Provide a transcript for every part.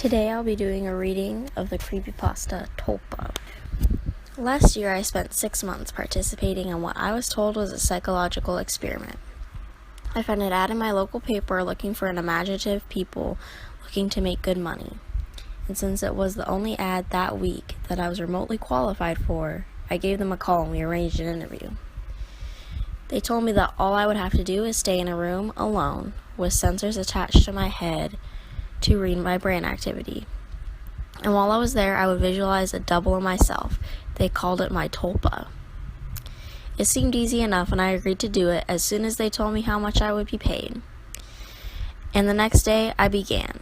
Today I'll be doing a reading of the Creepypasta Tulpa. Last year I spent 6 months participating in what I was told was a psychological experiment. I found an ad in my local paper looking for an imaginative people looking to make good money. And since it was the only ad that week that I was remotely qualified for, I gave them a call and we arranged an interview. They told me that all I would have to do is stay in a room alone with sensors attached to my head to read my brain activity. And while I was there, I would visualize a double of myself. They called it my Tulpa. It seemed easy enough, and I agreed to do it as soon as they told me how much I would be paid. And the next day, I began.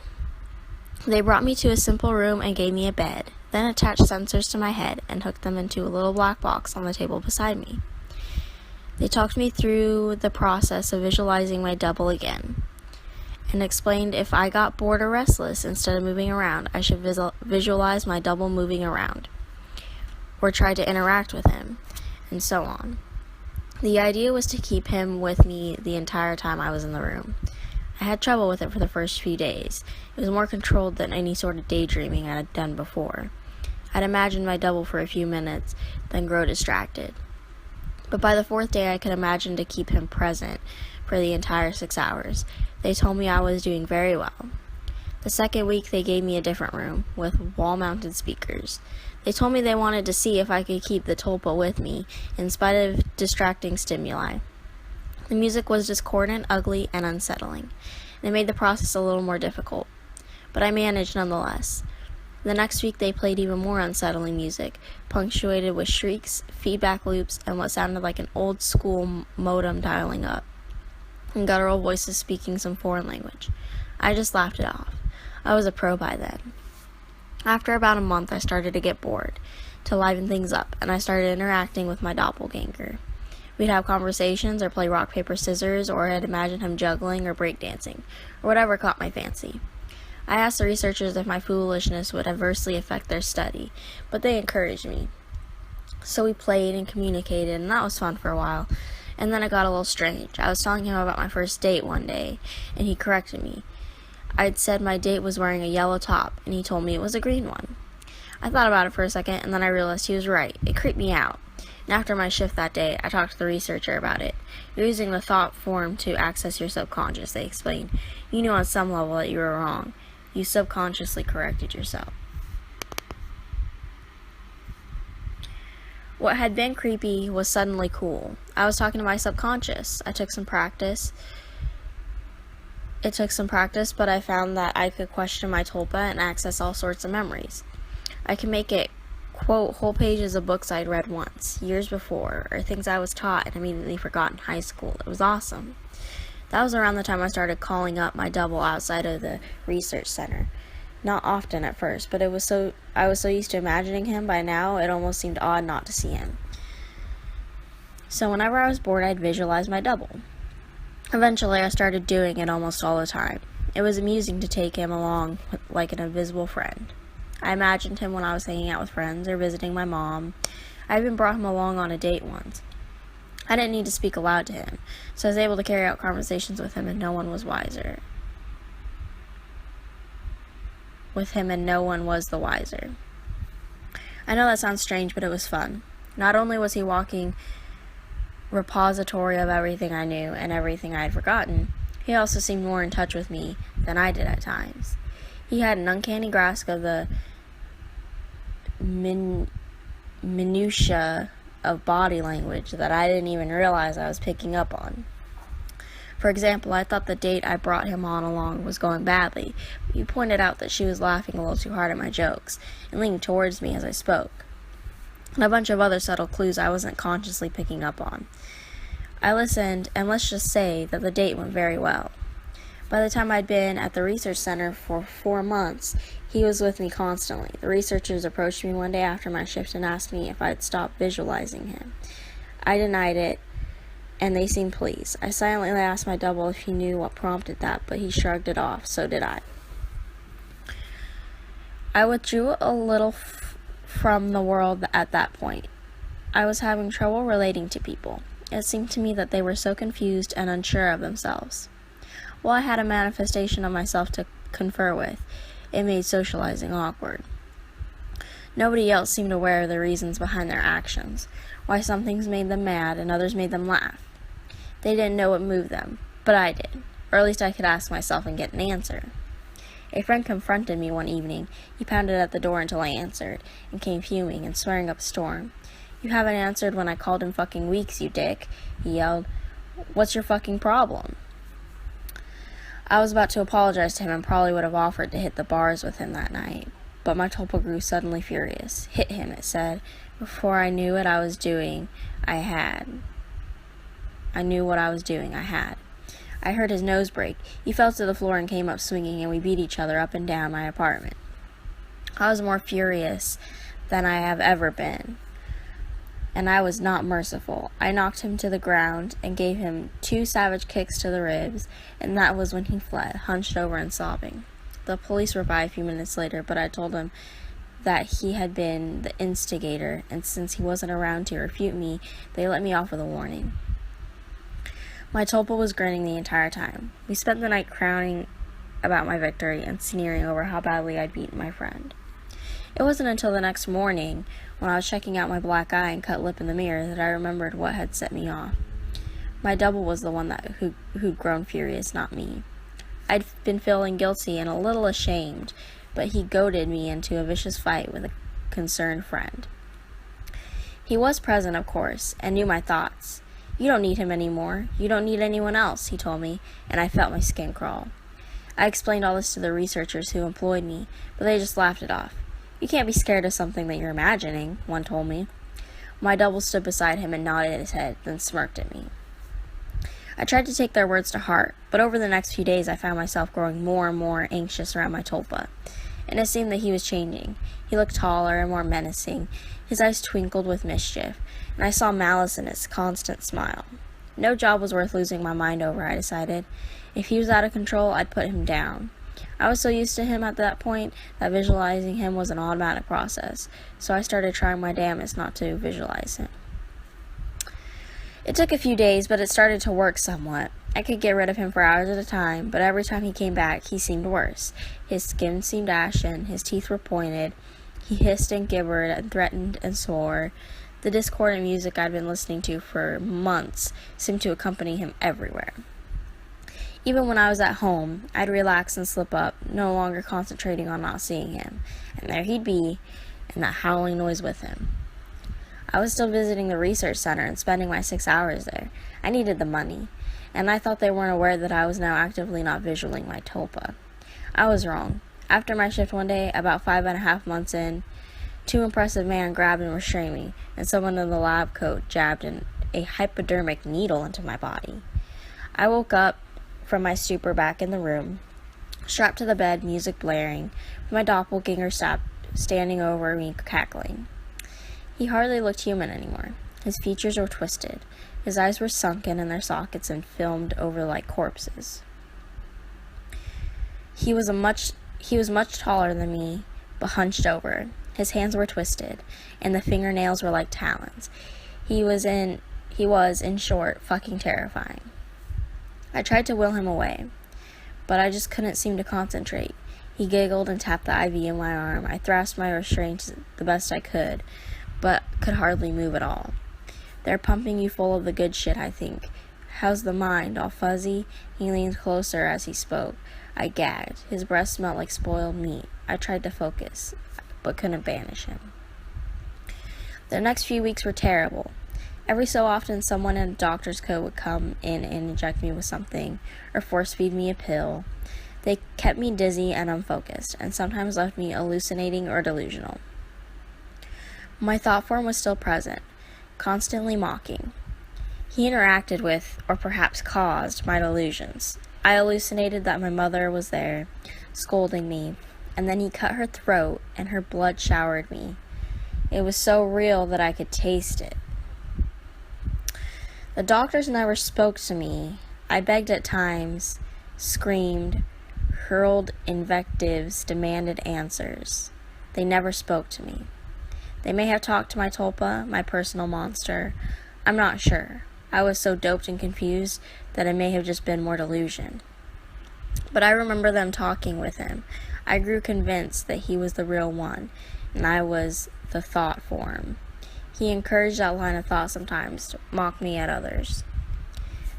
They brought me to a simple room and gave me a bed, then attached sensors to my head and hooked them into a little black box on the table beside me. They talked me through the process of visualizing my double again, and explained if I got bored or restless, instead of moving around, I should visualize my double moving around, or try to interact with him, and so on. The idea was to keep him with me the entire time I was in the room. I had trouble with it for the first few days. It was more controlled than any sort of daydreaming I had done before. I'd imagine my double for a few minutes, then grow distracted. But by the 4th day, I could imagine to keep him present for the entire 6 hours. They told me I was doing very well. The second week, they gave me a different room with wall-mounted speakers. They told me they wanted to see if I could keep the Tulpa with me in spite of distracting stimuli. The music was discordant, ugly, and unsettling. It made the process a little more difficult, but I managed nonetheless. The next week, they played even more unsettling music, punctuated with shrieks, feedback loops, and what sounded like an old-school modem dialing up, and guttural voices speaking some foreign language. I just laughed it off. I was a pro by then. After about a month, I started to get bored, to liven things up, and I started interacting with my doppelganger. We'd have conversations, or play rock, paper, scissors, or I'd imagine him juggling or breakdancing, or whatever caught my fancy. I asked the researchers if my foolishness would adversely affect their study, but they encouraged me. So we played and communicated, and that was fun for a while. And then it got a little strange. I was telling him about my first date one day, and he corrected me. I'd said my date was wearing a yellow top, and he told me it was a green one. I thought about it for a second, and then I realized he was right. It creeped me out. And after my shift that day, I talked to the researcher about it. You're using the thought form to access your subconscious, they explained. You knew on some level that you were wrong. You subconsciously corrected yourself. What had been creepy was suddenly cool. I was talking to my subconscious. It took some practice, but I found that I could question my Tulpa and access all sorts of memories. I could make it quote whole pages of books I'd read once, years before, or things I was taught and immediately forgot in high school. It was awesome. That was around the time I started calling up my double outside of the research center. Not often at first, but I was so used to imagining him by now, it almost seemed odd not to see him. So whenever I was bored, I'd visualize my double. Eventually, I started doing it almost all the time. It was amusing to take him along like an invisible friend. I imagined him when I was hanging out with friends or visiting my mom. I even brought him along on a date once. I didn't need to speak aloud to him, so I was able to carry out conversations with him, and no one was the wiser. I know that sounds strange, but it was fun. Not only was he walking repository of everything I knew and everything I had forgotten, he also seemed more in touch with me than I did at times. He had an uncanny grasp of the minutiae of body language that I didn't even realize I was picking up on. For example, I thought the date I brought him on along was going badly, but he pointed out that she was laughing a little too hard at my jokes and leaning towards me as I spoke, and a bunch of other subtle clues I wasn't consciously picking up on. I listened, and let's just say that the date went very well. By the time I'd been at the research center for 4 months, he was with me constantly. The researchers approached me one day after my shift and asked me if I'd stop visualizing him. I denied it, and they seemed pleased. I silently asked my double if he knew what prompted that, but he shrugged it off. So did I. I withdrew a little from the world at that point. I was having trouble relating to people. It seemed to me that they were so confused and unsure of themselves. Well, I had a manifestation of myself to confer with. It made socializing awkward. Nobody else seemed aware of the reasons behind their actions, why some things made them mad and others made them laugh. They didn't know what moved them, but I did, or at least I could ask myself and get an answer. A friend confronted me one evening. He pounded at the door until I answered, and came fuming and swearing up a storm. "You haven't answered when I called in fucking weeks, you dick," he yelled. "What's your fucking problem?" I was about to apologize to him and probably would have offered to hit the bars with him that night, but my Tulpa grew suddenly furious. "Hit him," it said. Before I knew what I was doing, I had. I heard his nose break. He fell to the floor and came up swinging, and we beat each other up and down my apartment. I was more furious than I have ever been, and I was not merciful. I knocked him to the ground and gave him 2 savage kicks to the ribs, and that was when he fled, hunched over and sobbing. The police were by a few minutes later, but I told him that he had been the instigator, and since he wasn't around to refute me, they let me off with a warning. My Tulpa was grinning the entire time. We spent the night crowning about my victory and sneering over how badly I'd beaten my friend. It wasn't until the next morning, when I was checking out my black eye and cut lip in the mirror, that I remembered what had set me off. My double was the one who'd grown furious, not me. I'd been feeling guilty and a little ashamed, but he goaded me into a vicious fight with a concerned friend. He was present, of course, and knew my thoughts. "You don't need him anymore. You don't need anyone else," he told me, and I felt my skin crawl. I explained all this to the researchers who employed me, but they just laughed it off. "You can't be scared of something that you're imagining," one told me. My double stood beside him and nodded his head, then smirked at me. I tried to take their words to heart, but over the next few days I found myself growing more and more anxious around my Tulpa, and it seemed that he was changing. He looked taller and more menacing. His eyes twinkled with mischief, and I saw malice in his constant smile. No job was worth losing my mind over, I decided. If he was out of control, I'd put him down. I was so used to him at that point that visualizing him was an automatic process, so I started trying my damnedest not to visualize him. It took a few days, but it started to work somewhat. I could get rid of him for hours at a time, but every time he came back, he seemed worse. His skin seemed ashen, his teeth were pointed, he hissed and gibbered and threatened and swore. The discordant music I'd been listening to for months seemed to accompany him everywhere. Even when I was at home, I'd relax and slip up, no longer concentrating on not seeing him, and there he'd be, and that howling noise with him. I was still visiting the research center and spending my 6 hours there. I needed the money, and I thought they weren't aware that I was now actively not visualing my Tulpa. I was wrong. After my shift one day, about 5.5 months in, 2 impressive men grabbed and restrained me, and someone in the lab coat jabbed a hypodermic needle into my body. I woke up from my stupor back in the room, strapped to the bed, music blaring, with my doppelganger standing over me cackling. He hardly looked human anymore. His features were twisted. His eyes were sunken in their sockets and filmed over like corpses. He was much taller than me, but hunched over. His hands were twisted, and the fingernails were like talons. He was, in short, fucking terrifying. I tried to will him away, but I just couldn't seem to concentrate. He giggled and tapped the IV in my arm. I thrashed my restraints the best I could, but could hardly move at all. "They're pumping you full of the good shit, I think. How's the mind? All fuzzy?" He leaned closer as he spoke. I gagged. His breath smelled like spoiled meat. I tried to focus, but couldn't banish him. The next few weeks were terrible. Every so often, someone in a doctor's coat would come in and inject me with something, or force-feed me a pill. They kept me dizzy and unfocused, and sometimes left me hallucinating or delusional. My thought form was still present, constantly mocking. He interacted with, or perhaps caused, my delusions. I hallucinated that my mother was there, scolding me, and then he cut her throat and her blood showered me. It was so real that I could taste it. The doctors never spoke to me. I begged at times, screamed, hurled invectives, demanded answers. They never spoke to me. They may have talked to my Tulpa, my personal monster. I'm not sure. I was so doped and confused that it may have just been more delusion. But I remember them talking with him. I grew convinced that he was the real one, and I was the thought form. He encouraged that line of thought sometimes to mock me at others.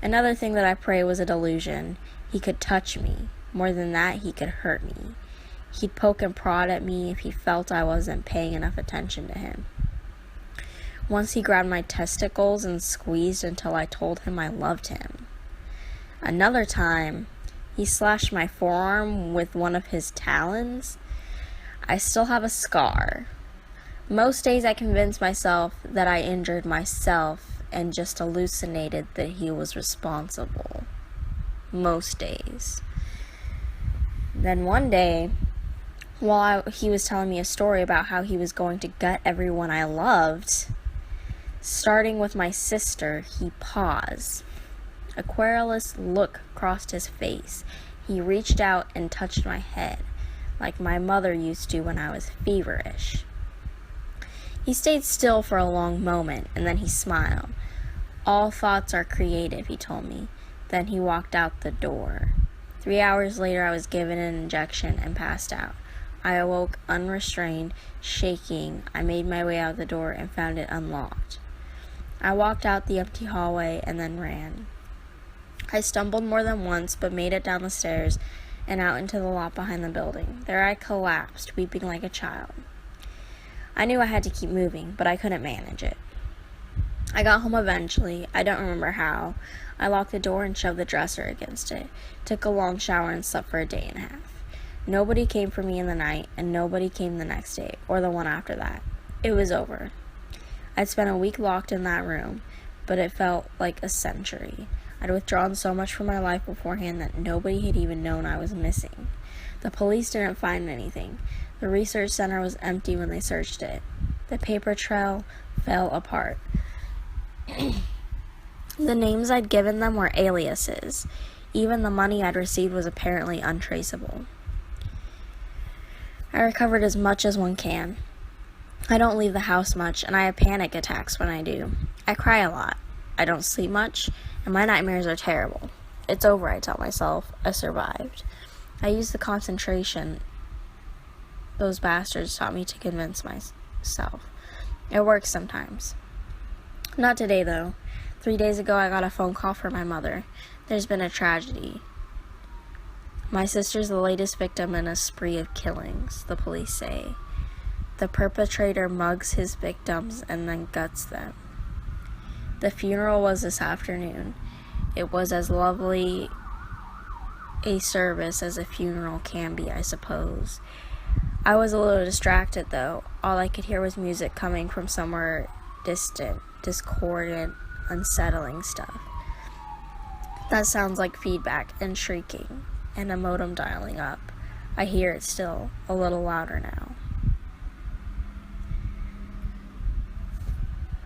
Another thing that I pray was a delusion. He could touch me. More than that, he could hurt me. He'd poke and prod at me if he felt I wasn't paying enough attention to him. Once he grabbed my testicles and squeezed until I told him I loved him. Another time, he slashed my forearm with one of his talons. I still have a scar. Most days I convinced myself that I injured myself and just hallucinated that he was responsible. Most days. Then one day, while he was telling me a story about how he was going to gut everyone I loved, starting with my sister, he paused. A querulous look crossed his face. He reached out and touched my head, like my mother used to when I was feverish. He stayed still for a long moment, and then he smiled. All thoughts are creative, he told me. Then he walked out the door. 3 hours later, I was given an injection and passed out. I awoke unrestrained, shaking. I made my way out the door and found it unlocked. I walked out the empty hallway and then ran. I stumbled more than once, but made it down the stairs and out into the lot behind the building. There I collapsed, weeping like a child. I knew I had to keep moving, but I couldn't manage it. I got home eventually. I don't remember how. I locked the door and shoved the dresser against it, took a long shower, and slept for a day and a half. Nobody came for me in the night, and nobody came the next day, or the one after that. It was over. I'd spent a week locked in that room, but it felt like a century. I'd withdrawn so much from my life beforehand that nobody had even known I was missing. The police didn't find anything. The research center was empty when they searched it. The paper trail fell apart. The names I'd given them were aliases. Even the money I'd received was apparently untraceable. I recovered as much as one can. I don't leave the house much, and I have panic attacks when I do. I cry a lot. I don't sleep much, and my nightmares are terrible. It's over, I tell myself. I survived. I use the concentration those bastards taught me to convince myself. It works sometimes. Not today, though. 3 days ago, I got a phone call from my mother. There's been a tragedy. My sister's the latest victim in a spree of killings, the police say. The perpetrator mugs his victims and then guts them. The funeral was this afternoon. It was as lovely a service as a funeral can be, I suppose. I was a little distracted, though. All I could hear was music coming from somewhere distant, discordant, unsettling stuff. That sounds like feedback and shrieking, and a modem dialing up. I hear it still, a little louder now.